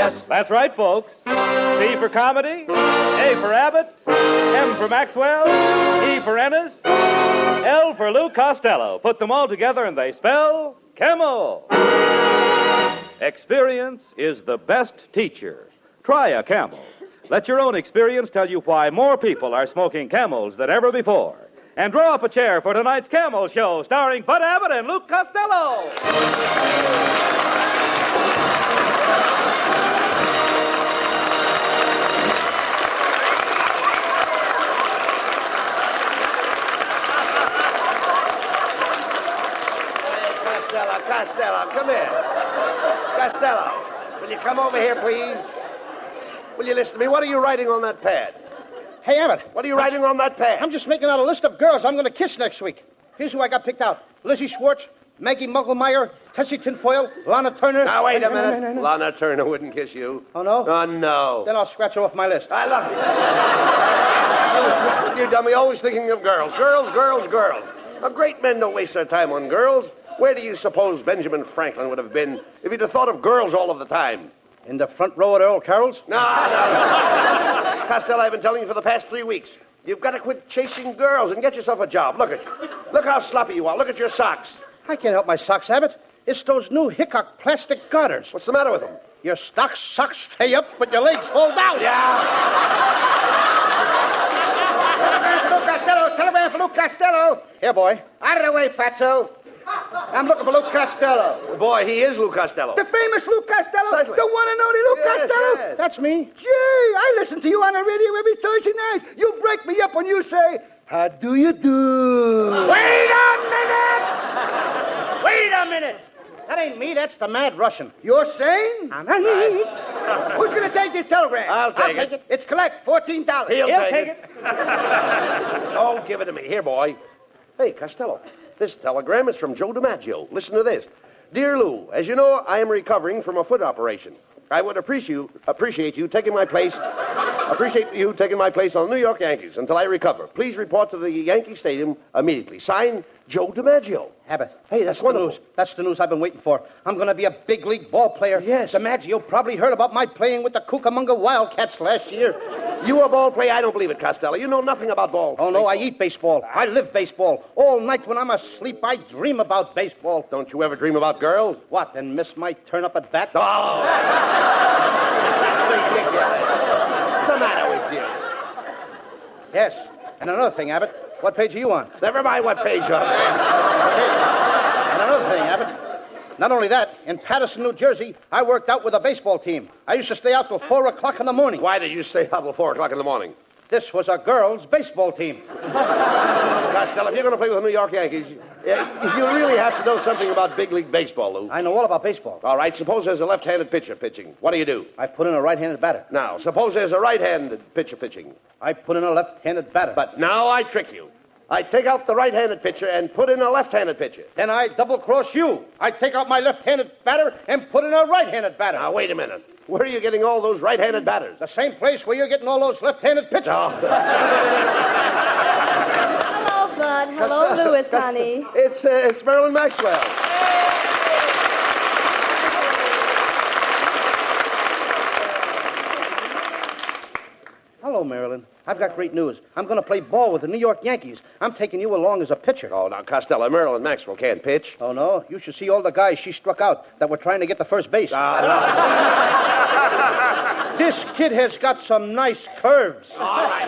Yes, that's right, folks. C for comedy, A for Abbott, M for Maxwell, E for Ennis, L for Lou Costello. Put them all together and they spell Camel. Experience is the best teacher. Try a Camel. Let your own experience tell you why more people are smoking Camels than ever before. And draw up a chair for tonight's Camel Show, starring Bud Abbott and Luke Costello. Costello, come here. Costello, will you come over here, please? Will you listen to me? What are you writing on that pad? Hey, Abbott. What are you writing on that pad? I'm just making out a list of girls I'm going to kiss next week. Here's who I got picked out. Lizzie Schwartz, Maggie Mugglemeyer, Tessie Tinfoil, Lana Turner. Now, wait a minute. No. Lana Turner wouldn't kiss you. Oh, no? Oh, no. Then I'll scratch her off my list. I love you. You dummy, always thinking of girls. Girls. A great men don't waste their time on girls. Where do you suppose Benjamin Franklin would have been if he'd have thought of girls all of the time? In the front row at Earl Carroll's? No. Costello, I've been telling you for the past 3 weeks. You've got to quit chasing girls and get yourself a job. Look at you. Look how sloppy you are. Look at your socks. I can't help my socks, Abbott. It's those new Hickok plastic garters. What's the matter with them? Your socks stay up, but your legs fall down. Yeah. Telegram for Luke Costello. Here, boy. Out of the way, fatso. I'm looking for Luke Costello. Boy, he is Lou Costello. The famous Luke Costello? Certainly. The one and only Luke Costello? Yes. That's me. Gee, I listen to you on the radio every Thursday night. You break me up when you say, how do you do? Wait a minute! That ain't me, that's the mad Russian. You're sane? I'm right. Who's going to take this telegram? I'll take it. It's collect, $14. He'll take it. Oh, give it to me. Here, boy. Hey, Costello. This telegram is from Joe DiMaggio. Listen to this. Dear Lou, as you know, I am recovering from a foot operation. I would appreciate you taking my place on the New York Yankees until I recover. Please report to the Yankee Stadium immediately. Signed, Joe DiMaggio. Abbott. Hey, that's wonderful. That's the news I've been waiting for. I'm going to be a big league ball player. Yes. DiMaggio probably heard about my playing with the Cucamonga Wildcats last year. You a ball player? I don't believe it, Costello. You know nothing about ball. Oh, no, I eat baseball. I live baseball. All night when I'm asleep, I dream about baseball. Don't you ever dream about girls? What, and miss my turn up at bat? Oh! That's ridiculous. What's the matter with you? Yes. And another thing, Abbott. What page are you on? Never mind what page you're on. And another thing, Abbott. Not only that, in Paterson, New Jersey, I worked out with a baseball team. I used to stay out till 4 o'clock in the morning. Why did you stay out till 4 o'clock in the morning? This was a girls' baseball team. Costello, if you're going to play with the New York Yankees, you really have to know something about big league baseball, Lou. I know all about baseball. All right, suppose there's a left-handed pitcher pitching. What do? I put in a right-handed batter. Now, suppose there's a right-handed pitcher pitching. I put in a left-handed batter. But now I trick you. I take out the right-handed pitcher and put in a left-handed pitcher. Then I double-cross you. I take out my left-handed batter and put in a right-handed batter. Now, wait a minute. Where are you getting all those right-handed batters? The same place where you're getting all those left-handed pitchers. Oh. Hello, Bud. Hello, Louis, honey. It's Marilyn Maxwell. Hello, Marilyn. I've got great news. I'm going to play ball with the New York Yankees. I'm taking you along as a pitcher. Oh, now, Costello, Marilyn Maxwell can't pitch. Oh, no? You should see all the guys she struck out that were trying to get to first base. This kid has got some nice curves. All right.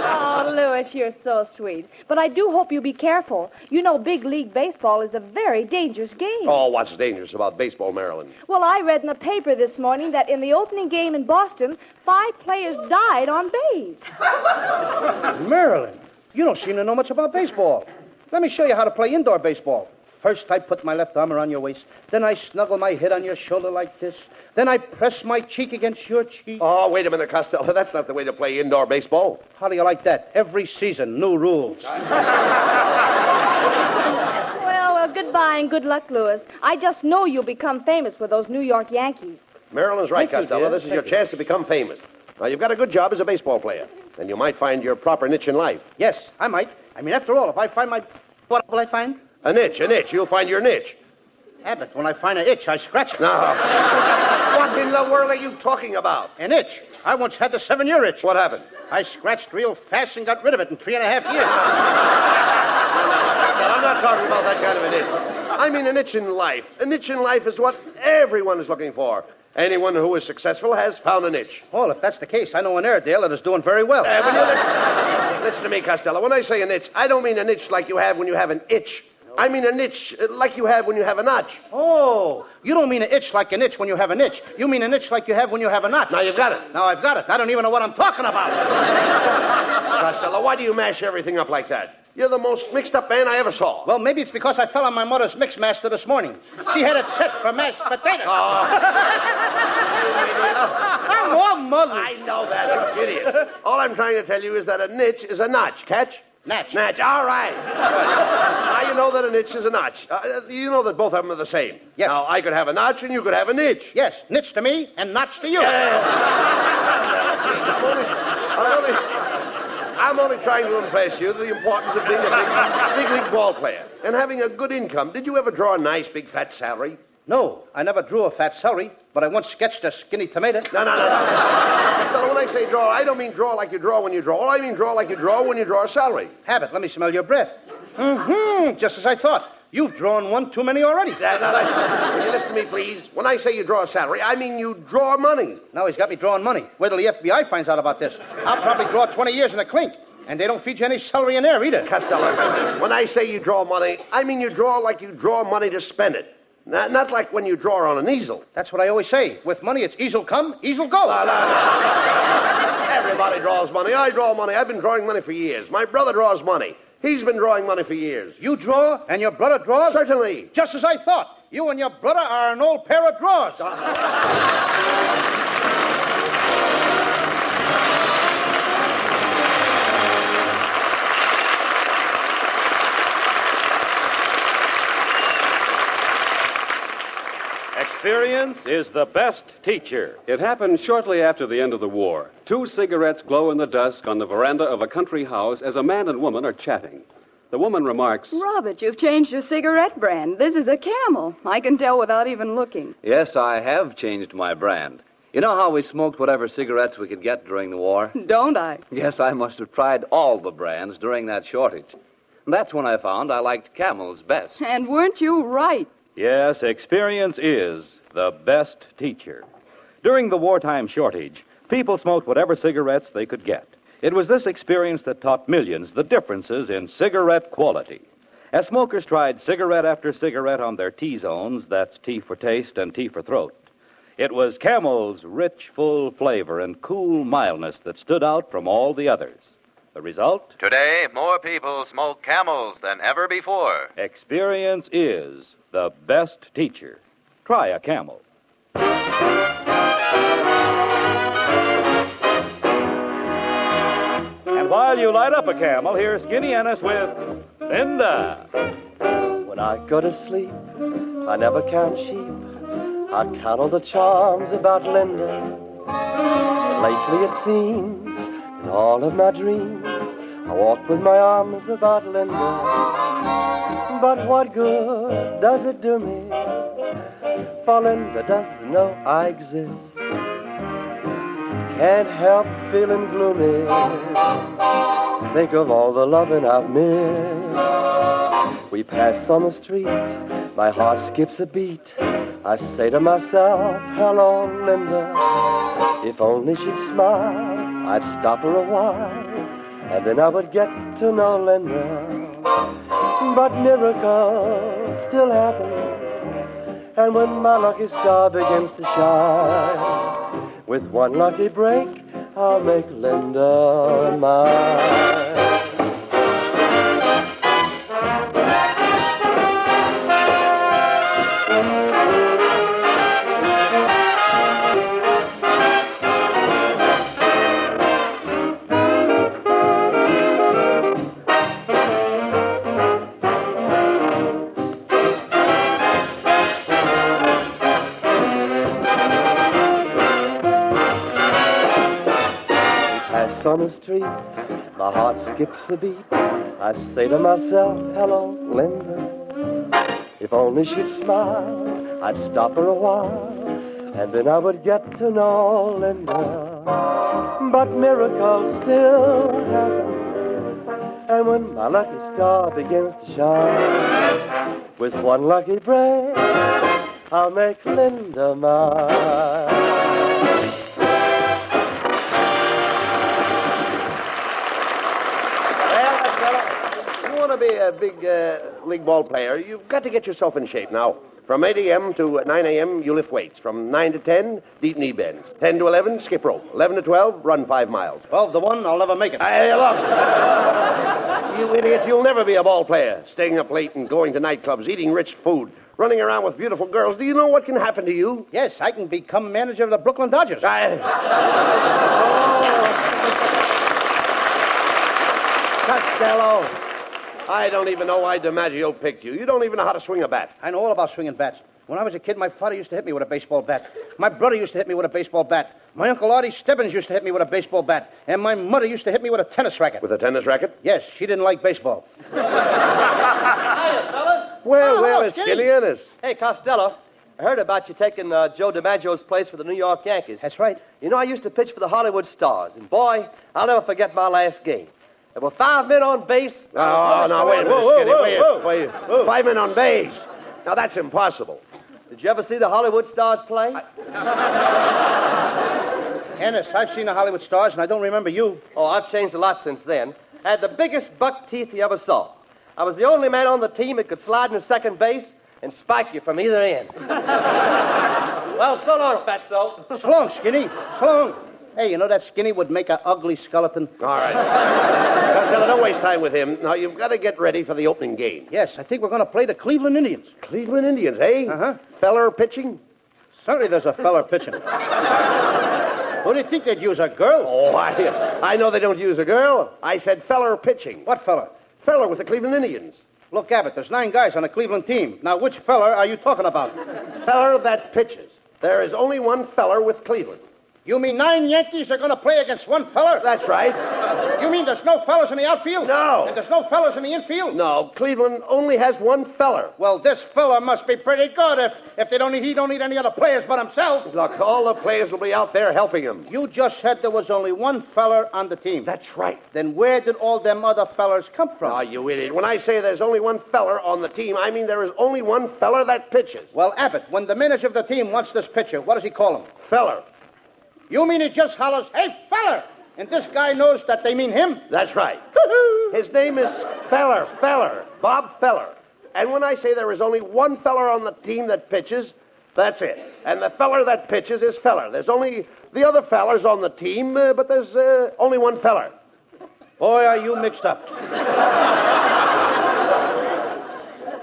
Oh, Louis, you're so sweet. But I do hope you be careful. You know big league baseball is a very dangerous game. Oh, what's dangerous about baseball, Marilyn? Well, I read in the paper this morning that in the opening game in Boston, 5 players died on base. Marilyn, you don't seem to know much about baseball. Let me show you how to play indoor baseball. First, I put my left arm around your waist. Then I snuggle my head on your shoulder like this. Then I press my cheek against your cheek. Oh, wait a minute, Costello. That's not the way to play indoor baseball. How do you like that? Every season, new rules. Well, goodbye and good luck, Louis. I just know you'll become famous with those New York Yankees. Marilyn's right, Thank you, Costello. dear. This is your Thank you. chance to become famous. Now, you've got a good job as a baseball player, and you might find your proper niche in life. Yes, I might. I mean, after all, if I find my... What will I find? A niche. You'll find your niche. Abbott, when I find an itch, I scratch it. No. What in the world are you talking about? An itch. I once had the 7-year itch. What happened? I scratched real fast and got rid of it in 3.5 years. I'm not talking about that kind of an itch. I mean an itch in life. An itch in life is what everyone is looking for. Anyone who is successful has found an itch. Well, if that's the case, I know an Airedale that is doing very well. Listen to me, Costello. When I say an itch, I don't mean an itch like you have when you have an itch. I mean an itch like you have when you have a notch. Oh, you don't mean an itch like an itch when you have an itch. You mean an itch like you have when you have a notch. Now you've got it. Now I've got it. I don't even know what I'm talking about. Costello, why do you mash everything up like that? You're the most mixed-up man I ever saw. Well, maybe it's because I fell on my mother's mix master this morning. She had it set for mashed potatoes. I'm all muddled. I know that, you idiot. All I'm trying to tell you is that a niche is a notch. Catch? Natch. Natch, all right. Now you know that a niche is a notch. You know that both of them are the same. Yes. Now, I could have a notch and you could have a niche. Yes, nitch to me and notch to you. I'm only trying to impress you the importance of being a big league ball player and having a good income. Did you ever draw a nice, big, fat salary? No, I never drew a fat celery, but I once sketched a skinny tomato. No. Costello, when I say draw, I don't mean draw like you draw when you draw. All I mean draw like you draw when you draw a salary. Abbott, let me smell your breath. Just as I thought. You've drawn one too many already. Now, listen. Will you listen to me, please? When I say you draw a salary, I mean you draw money. Now he's got me drawing money. Wait till the FBI finds out about this. I'll probably draw 20 years in the clink. And they don't feed you any celery in there either. Costello, when I say you draw money, I mean you draw like you draw money to spend it. Not like when you draw on an easel. That's what I always say. With money, it's easel come, easel go. Everybody draws money. I draw money. I've been drawing money for years. My brother draws money. He's been drawing money for years. You draw and your brother draws? Certainly. Just as I thought. You and your brother are an old pair of drawers. Experience is the best teacher. It happened shortly after the end of the war. 2 cigarettes glow in the dusk on the veranda of a country house as a man and woman are chatting. The woman remarks, Robert, you've changed your cigarette brand. This is a Camel. I can tell without even looking. Yes, I have changed my brand. You know how we smoked whatever cigarettes we could get during the war? Don't I? Yes, I must have tried all the brands during that shortage. And that's when I found I liked Camels best. And weren't you right? Yes, experience is the best teacher. During the wartime shortage, people smoked whatever cigarettes they could get. It was this experience that taught millions the differences in cigarette quality. As smokers tried cigarette after cigarette on their T-zones, that's T for taste and T for throat, it was Camel's rich, full flavor and cool mildness that stood out from all the others. The result? Today, more people smoke Camels than ever before. Experience is the best teacher. Try a Camel. And while you light up a Camel, here's Skinny Ennis with Linda. When I go to sleep, I never count sheep. I count all the charms about Linda. Lately it seems, in all of my dreams, I walk with my arms about Linda. But what good does it do me? For Linda doesn't know I exist. Can't help feeling gloomy. Think of all the loving I've missed. We pass on the street, my heart skips a beat. I say to myself, hello, Linda. If only she'd smile, I'd stop her a while, and then I would get to know Linda. But miracles still happen, and when my lucky star begins to shine, with one lucky break, I'll make Linda mine. On the street, my heart skips a beat. I say to myself, hello, Linda. If only she'd smile, I'd stop her a while, and then I would get to know Linda. But miracles still happen, and when my lucky star begins to shine, with one lucky break, I'll make Linda mine. Well, Costello, you want to be a big league ball player, you've got to get yourself in shape now. From 8 a.m. to 9 a.m., you lift weights. From 9 to 10, deep knee bends. 10 to 11, skip rope. 11 to 12, run 5 miles. 12 to 1, I'll never make it. Hey, look. You idiot, you'll never be a ball player. Staying up late and going to nightclubs, eating rich food, running around with beautiful girls. Do you know what can happen to you? Yes, I can become manager of the Brooklyn Dodgers. Costello, I don't even know why DiMaggio picked you. You don't even know how to swing a bat. I know all about swinging bats. When I was a kid, my father used to hit me with a baseball bat. My brother used to hit me with a baseball bat. My Uncle Artie Stebbins used to hit me with a baseball bat. And my mother used to hit me with a tennis racket. With a tennis racket? Yes, she didn't like baseball. Hiya, fellas. Well, it's Skinny Ennis. Hey, Costello. I heard about you taking Joe DiMaggio's place for the New York Yankees. That's right. You know, I used to pitch for the Hollywood Stars, and boy, I'll never forget my last game. There were 5 men on base. Oh, now, wait a minute, Skinny. Wait. 5 men on base. Now, that's impossible. Did you ever see the Hollywood Stars play? Ennis, I've seen the Hollywood Stars, and I don't remember you. Oh, I've changed a lot since then. I had the biggest buck teeth you ever saw. I was the only man on the team that could slide into second base and spike you from either end. Well, so long, Fatso. So long, Skinny. So long. Hey, you know that Skinny would make an ugly skeleton? All right. Costello, don't waste time with him. Now, you've got to get ready for the opening game. Yes, I think we're going to play the Cleveland Indians. Cleveland Indians, eh? Uh-huh. Feller pitching? Certainly there's a feller pitching. Who do you think they'd use, a girl? Oh, I know they don't use a girl. I said feller pitching. What feller? Feller with the Cleveland Indians. Look, Abbott, there's 9 guys on the Cleveland team. Now, which feller are you talking about? Feller that pitches. There is only one feller with Cleveland. You mean 9 Yankees are going to play against one feller? That's right. You mean there's no fellers in the outfield? No. And there's no fellers in the infield? No, Cleveland only has one feller. Well, this feller must be pretty good if he don't need any other players but himself. Look, all the players will be out there helping him. You just said there was only one feller on the team. That's right. Then where did all them other fellers come from? Ah, you idiot. When I say there's only one feller on the team, I mean there is only one feller that pitches. Well, Abbott, when the manager of the team wants this pitcher, what does he call him? Feller. You mean he just hollers, "Hey, feller!" And this guy knows that they mean him? That's right. His name is Feller, Bob Feller. And when I say there is only one feller on the team that pitches, that's it. And the feller that pitches is Feller. There's only the other fellers on the team, but there's only one feller. Boy, are you mixed up.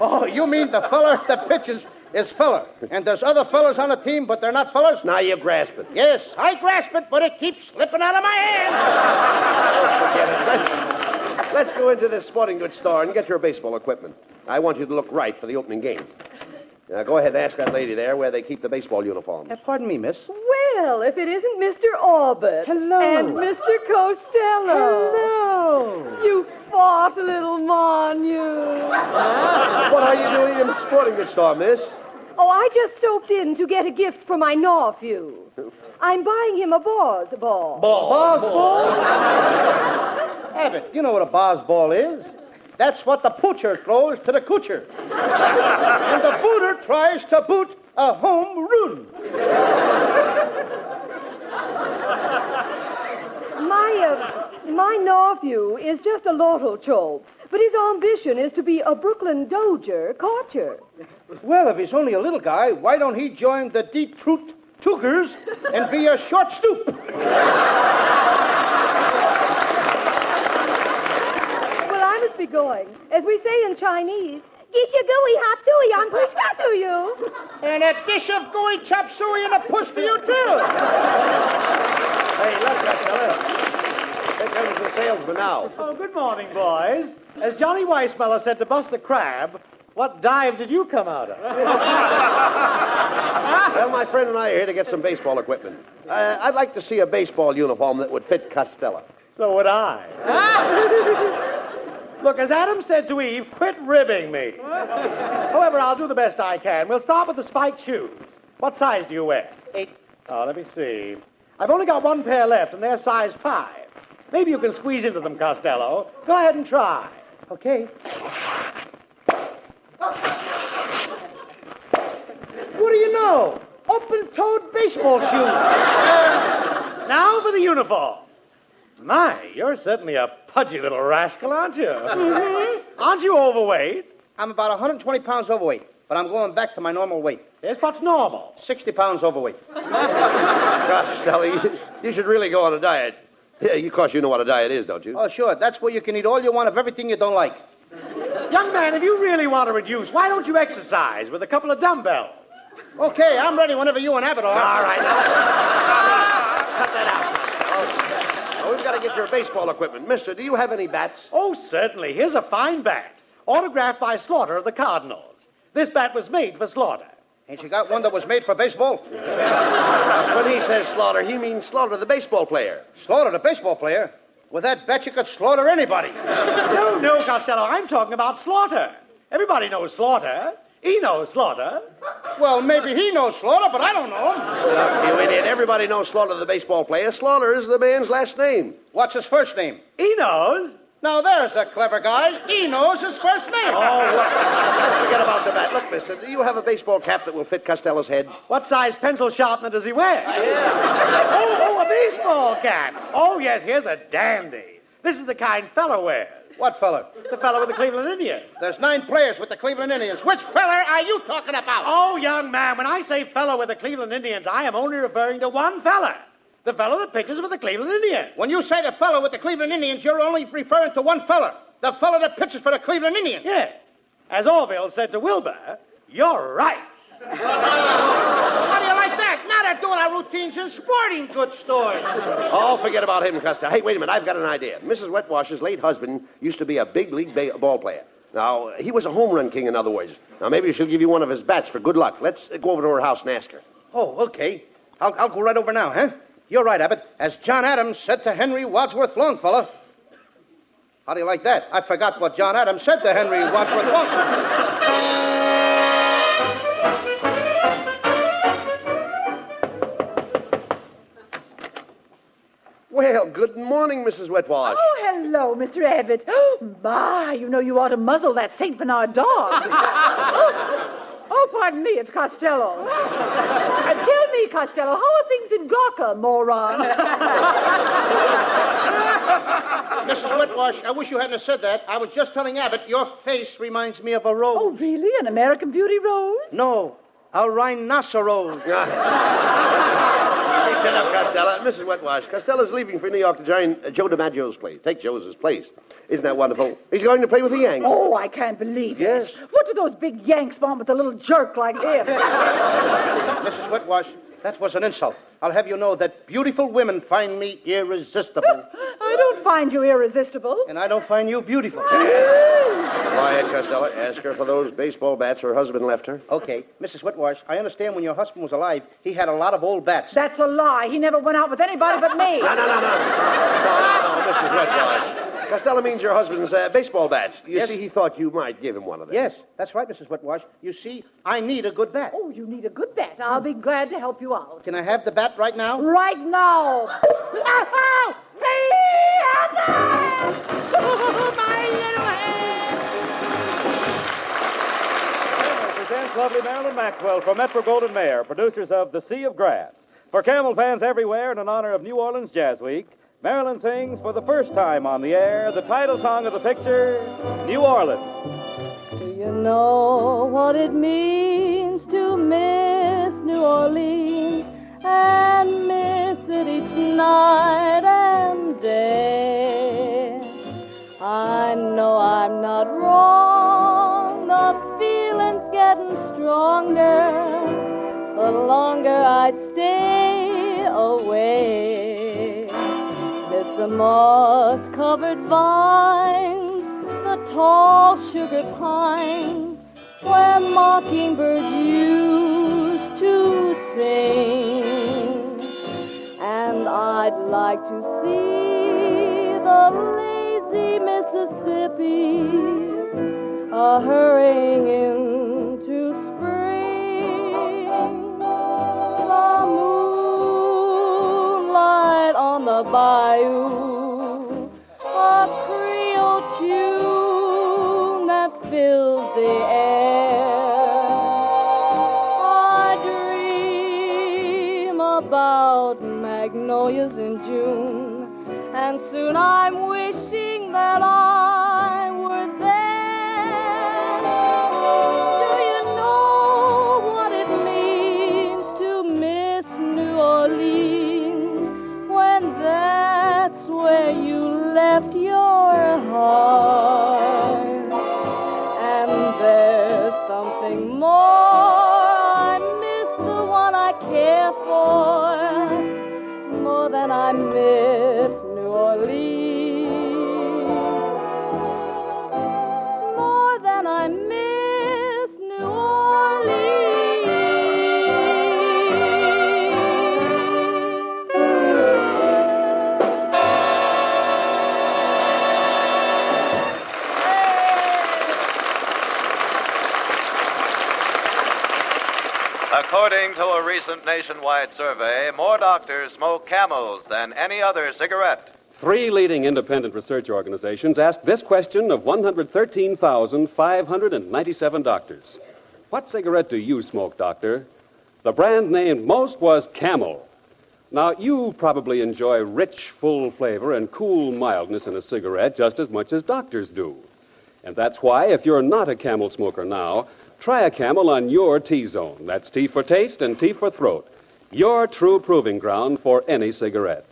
Oh, you mean the feller that pitches is feller, and there's other fellers on the team, but they're not fellers? Now you grasp it. Yes, I grasp it, but it keeps slipping out of my hand. Forget it. Let's go into this sporting goods store and get your baseball equipment. I want you to look right for the opening game. Now, go ahead and ask that lady there where they keep the baseball uniforms. Pardon me, miss. Well, if it isn't Mr. Abbott. Hello. And Mr. Costello. Hello. You fought, little mon, you. What are you doing in the sporting goods store, miss? Oh, I just stopped in to get a gift for my nephew. I'm buying him a Boz ball. Boz ball? Abbott, you know what a Boz ball is. That's what the poocher throws to the coocher. And the booter tries to boot a home run. My nephew is just a lotto chope, but his ambition is to be a Brooklyn Dodger catcher. Well, if he's only a little guy, why don't he join the Detroit Tigers and be a short stoop? Well, I must be going. As we say in Chinese, "Gish you gooey hop dooey on push back to you." And a dish of gooey chop suey and a push to you, too. Hey, look, Costello. Here comes the salesman now. Oh, good morning, boys. As Johnny Weissmuller said to Buster Crabbe, what dive did you come out of? Well, my friend and I are here to get some baseball equipment. I'd like to see a baseball uniform that would fit Costello. So would I. Look, as Adam said to Eve, quit ribbing me. However, I'll do the best I can. We'll start with the spiked shoes. What size do you wear? 8. Oh, let me see. I've only got one pair left, and they're size 5. Maybe you can squeeze into them, Costello. Go ahead and try. Okay. What do you know? Open-toed baseball shoes. Now for the uniform. My, you're certainly a pudgy little rascal, aren't you? Mm-hmm. Aren't you overweight? I'm about 120 pounds overweight, but I'm going back to my normal weight. Yes, what's normal? 60 pounds overweight. Costello, you should really go on a diet. Yeah, of course you know what a diet is, don't you? Oh, sure. That's where you can eat all you want of everything you don't like. Young man, if you really want to reduce, why don't you exercise with a couple of dumbbells? Okay, I'm ready whenever you and Abbott are. All right. Cut that out. Now, we've got to get your baseball equipment. Mister, do you have any bats? Oh, certainly. Here's a fine bat, autographed by Slaughter of the Cardinals. This bat was made for Slaughter. Ain't you got one that was made for baseball? When he says Slaughter, he means Slaughter, the baseball player. Slaughter, the baseball player? With that bat, you could slaughter anybody. No, Costello, I'm talking about Slaughter. Everybody knows Slaughter. He knows Slaughter. Well, maybe he knows Slaughter, but I don't know him. Look, you idiot. Everybody knows Slaughter, the baseball player. Slaughter is the man's last name. What's his first name? He knows. Now, there's a clever guy. He knows his first name. Oh, look. Let's forget about the bat. Look, mister, do you have a baseball cap that will fit Costello's head? What size pencil sharpener does he wear? Yeah. Oh, a baseball cap. Oh, yes, here's a dandy. This is the kind fella wears. What fella? The fella with the Cleveland Indians. There's 9 players with the Cleveland Indians. Which fella are you talking about? Oh, young man, when I say fella with the Cleveland Indians, I am only referring to one fella. The fellow that pitches for the Cleveland Indians. When you say the fellow with the Cleveland Indians, you're only referring to one fella. The fellow that pitches for the Cleveland Indians. Yes. As Orville said to Wilbur, you're right. How do you like that? Now they're doing our routines in sporting goods stores. Oh, forget about him, Costello. Hey, wait a minute. I've got an idea. Mrs. Wetwash's late husband used to be a big league ball player. Now, he was a home run king, in other words. Now, maybe she'll give you one of his bats for good luck. Let's go over to her house and ask her. Oh, okay. I'll go right over now, huh? You're right, Abbott. As John Adams said to Henry Wadsworth Longfellow. How do you like that? I forgot what John Adams said to Henry Wadsworth Longfellow. Well, good morning, Mrs. Wetwash. Oh, hello, Mr. Abbott. Oh, my, you know you ought to muzzle that St. Bernard dog. Oh, pardon me, it's Costello. Tell me, Costello, how are things in Gawker, moron? Mrs. Wetwash, I wish you hadn't said that. I was just telling Abbott your face reminds me of a rose. Oh, really? An American Beauty rose? No, a rhinoceros. Hey, shut up, Costello. Mrs. Wetwash, Costello's leaving for New York to join Joe DiMaggio's place. Take Joe's place. Isn't that wonderful? He's going to play with the Yanks. Oh, I can't believe it. Yes. What do those big Yanks want with a little jerk like him? Mrs. Wetwash, that was an insult. I'll have you know that beautiful women find me irresistible. I don't find you irresistible. And I don't find you beautiful. Quiet, Costello. Ask her for those baseball bats her husband left her. Okay, Mrs. Wetwash, I understand when your husband was alive, he had a lot of old bats. That's a lie. He never went out with anybody but me. No, Mrs. Wetwash. Costello means your husband's baseball bats. You see, he thought you might give him one of them. Yes, that's right, Mrs. Wetwash. You see, I need a good bat. Oh, you need a good bat. I'll be glad to help you out. Can I have the bat right now? Right now. Oh, my little head. Presents lovely Marilyn Maxwell for Metro-Goldwyn-Mayer, producers of The Sea of Grass. For Camel fans everywhere and in honor of New Orleans Jazz Week, Marilyn sings for the first time on the air the title song of the picture, New Orleans. Do you know what it means to miss New Orleans and miss it each night and day? I know I'm not wrong, the feeling's getting stronger the longer I stay away. Miss the moss-covered vines, the tall sugar pines, where mockingbirds used to sing. And I'd like to see the lazy Mississippi hurrying into spring. the bayou, a Creole tune that fills the air. I dream about magnolias in June, and soon I'm wishing that I were there. Do you know what it means to miss New Orleans when that's where you left your heart? And there's something more. I miss the one I care for more than I miss New Orleans, more than I miss New Orleans. According to a recent nationwide survey, more doctors smoke Camels than any other cigarette. 3 leading independent research organizations asked this question of 113,597 doctors. What cigarette do you smoke, doctor? The brand named most was Camel. Now, you probably enjoy rich, full flavor and cool mildness in a cigarette just as much as doctors do. And that's why, if you're not a Camel smoker now, try a Camel on your T-zone. That's T for taste and T for throat. Your true proving ground for any cigarette.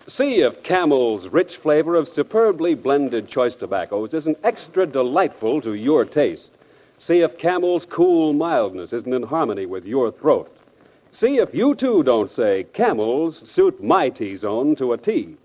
See if Camel's rich flavor of superbly blended choice tobaccos isn't extra delightful to your taste. See if Camel's cool mildness isn't in harmony with your throat. See if you, too, don't say, Camels suit my T-zone to a T.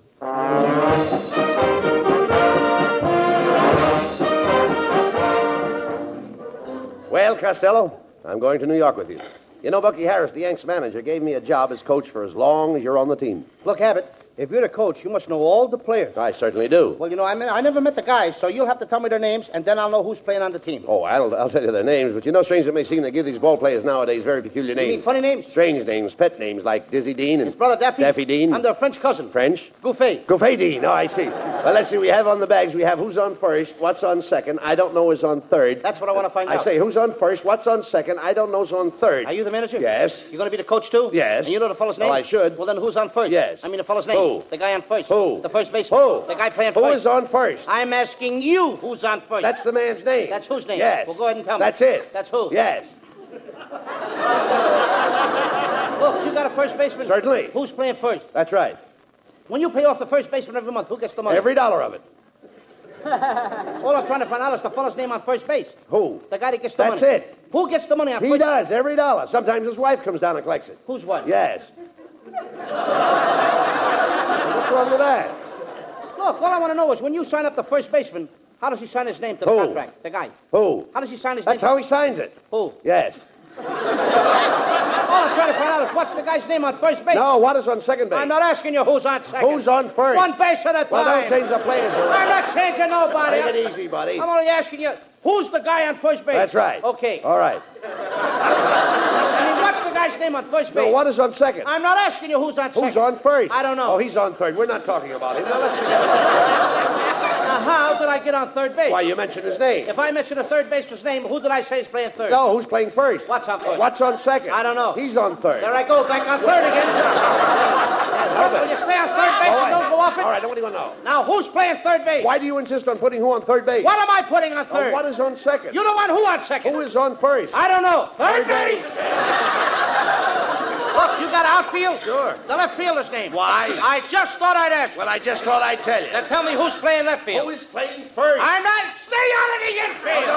Well, Costello, I'm going to New York with you. You know, Bucky Harris, the Yanks manager, gave me a job as coach for as long as you're on the team. Look, Abbott, if you're the coach, you must know all the players. I certainly do. Well, you know, I never met the guys, so you'll have to tell me their names, and then I'll know who's playing on the team. Oh, I'll tell you their names, but you know, strange it may seem, they give these ball players nowadays very peculiar names. You mean funny names? Strange names, pet names, like Dizzy Dean and... His brother Daffy? Daffy Dean. I'm their French cousin. French? Gouffet. Gouffet Dean, oh, I see. Well, let's see, we have on the bags, we have who's on first, what's on second, I don't know who's on third. That's what I want to find out. I say, who's on first, what's on second, I don't know who's on third. Are you the manager? Yes. You're going to be the coach, too? Yes. And you know the fellow's name? Well, I should. Well, then who's on first? Yes. I mean the fellow's name. Who? The guy on first. Who? The first baseman. Who? The guy playing first. Who is on first? I'm asking you who's on first. That's the man's name. That's whose name? Yes. Well, go ahead and tell me. That's it. That's who? Yes. Look, you got a first baseman. Certainly. Who's playing first? That's right. When you pay off the first baseman every month, who gets the money? Every dollar of it. All I'm trying to find out is the fellow's name on first base. Who? The guy that gets the money. That's it. Who gets the money on He first? does, every dollar. Sometimes his wife comes down and collects it. Whose wife? Yes. What's wrong with that? Look, all I want to know is when you sign up the first baseman, how does he sign his name to the Who? contract? The guy. Who? How does he sign his That's name? how he signs it. Who? Yes. All I'm trying to find out is what's the guy's name on first base? No, what is on second base? I'm not asking you who's on second. Who's on first? One base at a time. Well, don't change the players. I'm not changing nobody. Take it easy, buddy. I'm only asking you, who's the guy on first base? That's right. Okay. All right. I mean, what's the guy's name on first base? No, what is on second? I'm not asking you who's on second. Who's on first? I don't know. Oh, he's on third. We're not talking about him. Now, let's forget about it. Now, how did I get on third base? Why, you mentioned his name. If I mention a third baseman's name, who did I say is playing third? No, who's playing first? What's on first? What's on second? I don't know. He's on third. There I go, back on third again. Look, will you stay on third base and don't go off it? All right, what do you want to know? Now, who's playing third base? Why do you insist on putting who on third base? What am I putting on third? What is on second? You don't want who on second? Who is on first? I don't know. Third base! Look, you got outfield? Sure. The left fielder's name. Why? I just thought I'd ask. Well, I just thought I'd tell you. Then tell me who's playing left field. Who is playing first? I'm not. Stay out of the infield.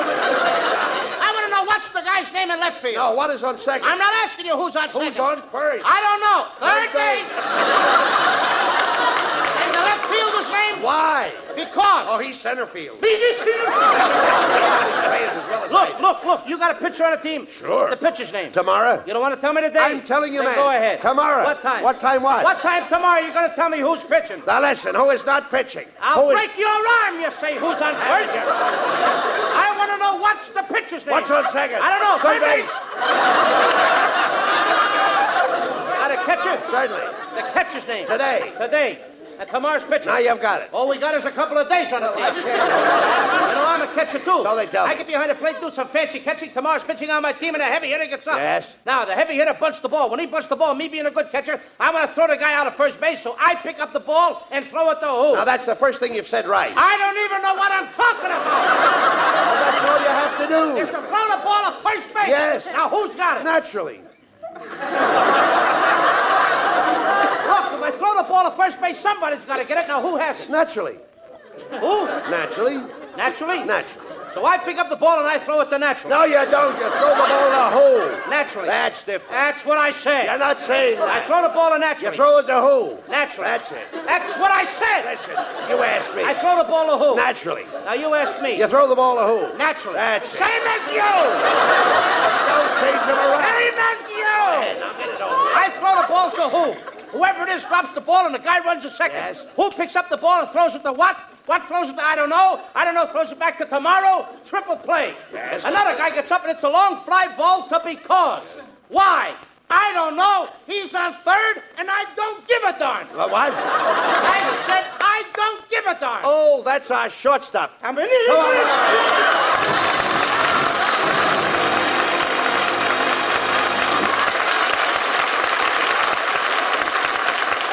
I want to know what's the guy's name in left field. No, what is on second? I'm not asking you who's on second. Who's on first? I don't know. Third base. And the left fielder's name? Why? Because. Oh, he's center field. He's center field. Look. You got a pitcher on the team? Sure. The pitcher's name? Tomorrow. You don't want to tell me today? I'm telling you, then man. Go ahead. Tomorrow. What time? What time what? What time tomorrow are you going to tell me who's pitching? Now listen, who is not pitching? I'll break your arm, you say. Who's on first? I want to know what's the pitcher's name. What's on second? I don't know. Third base. Got a catcher? Certainly. The catcher's name? Today. And tomorrow's pitching. Now you've got it. All we got is a couple of days on the team. You know, I'm a catcher, too. So they tell me. I get behind the plate, do some fancy catching. Tomorrow's pitching on my team, and the heavy hitter gets up. Yes? Now, the heavy hitter bunts the ball. When he bunts the ball, me being a good catcher, I'm going to throw the guy out of first base, so I pick up the ball and throw it to who? Now, that's the first thing you've said right. I don't even know what I'm talking about. Well, that's all you have to do. Is to throw the ball at first base. Yes. Now, who's got it? Naturally. Look, if I throw the ball at first base, somebody's got to get it. Now, who has it? Naturally. Who? Naturally. Naturally? Naturally. So I pick up the ball and I throw it to Naturally. No, you don't. You throw the ball in a hole. Naturally. That's different. That's what I said. You're not saying that. I throw the ball to Naturally. You throw it to who? Naturally. That's it. That's what I said. Listen, you asked me. I throw the ball to who? Naturally. Now you asked me. You throw the ball to who? Naturally. That's it. Same as you. Don't change them around. Same as you. Now get it over. I throw the ball to who? Whoever it is drops the ball and the guy runs a second. Yes. Who picks up the ball and throws it to what? What throws it to? I don't know. I don't know. Throws it back to tomorrow. Triple play. Yes. Another guy gets up and it's a long fly ball to be caught. Why? I don't know. He's on third and I don't give a darn. What? I said I don't give a darn. Oh, that's our shortstop. I'm in Come on.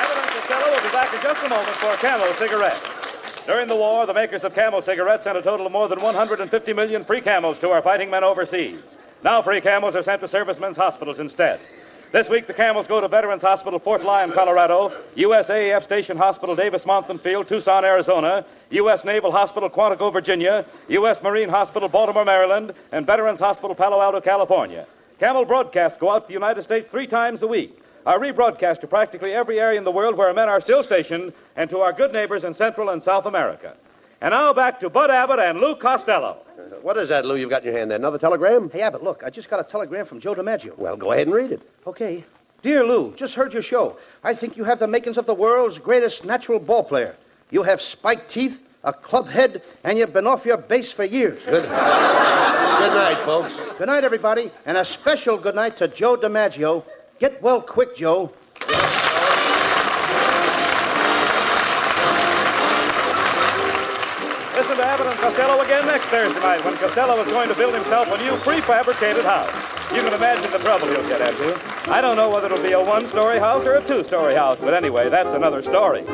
Abbott and Costello will be back in just a moment for Camel cigarettes. During the war, the makers of Camel cigarettes sent a total of more than 150 million free Camels to our fighting men overseas. Now free Camels are sent to servicemen's hospitals instead. This week, the Camels go to Veterans Hospital, Fort Lyon, Colorado, USAF Station Hospital, Davis-Monthan Field, Tucson, Arizona, U.S. Naval Hospital, Quantico, Virginia, U.S. Marine Hospital, Baltimore, Maryland, and Veterans Hospital, Palo Alto, California. Camel broadcasts go out to the United States 3 times a week. Are rebroadcast to practically every area in the world where men are still stationed and to our good neighbors in Central and South America. And now back to Bud Abbott and Lou Costello. What is that, Lou, you've got in your hand there? Another telegram? Hey, Abbott, look, I just got a telegram from Joe DiMaggio. Well, go ahead and read it. Okay. Dear Lou, just heard your show. I think you have the makings of the world's greatest natural ball player. You have spiked teeth, a club head, and you've been off your base for years. Good night, folks. Good night, everybody, and a special good night to Joe DiMaggio. Get well quick, Joe. Listen to Abbott and Costello again next Thursday night when Costello is going to build himself a new prefabricated house. You can imagine the trouble he'll get into. I don't know whether it'll be a 1-story house or a 2-story house, but anyway, that's another story.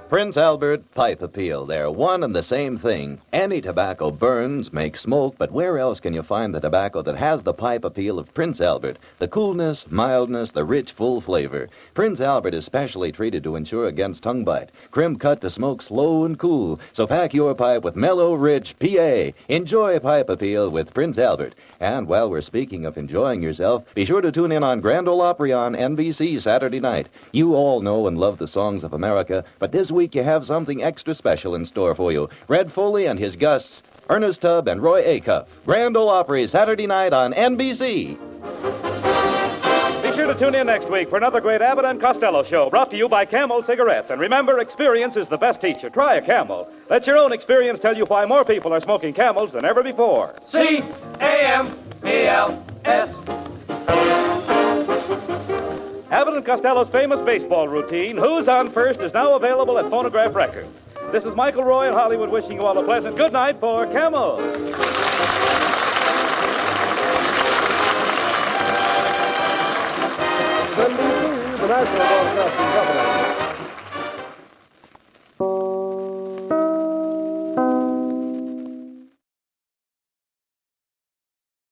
Prince Albert Pipe Appeal. They're one and the same thing. Any tobacco burns, makes smoke, but where else can you find the tobacco that has the pipe appeal of Prince Albert? The coolness, mildness, the rich, full flavor. Prince Albert is specially treated to ensure against tongue bite. Crimp cut to smoke slow and cool. So pack your pipe with mellow, rich PA. Enjoy Pipe Appeal with Prince Albert. And while we're speaking of enjoying yourself, be sure to tune in on Grand Ole Opry on NBC Saturday night. You all know and love the songs of America, but this week you have something extra special in store for you. Red Foley and his guests, Ernest Tubb and Roy Acuff. Grand Ole Opry Saturday night on NBC. Be sure to tune in next week for another great Abbott and Costello show brought to you by Camel Cigarettes. And remember, experience is the best teacher. Try a Camel. Let your own experience tell you why more people are smoking Camels than ever before. C-A-M-E-L-S. Abbott and Costello's famous baseball routine, Who's on First, is now available at Phonograph Records. This is Michael Roy in Hollywood wishing you all a pleasant good night for Camel. NBC, the National Broadcasting Company.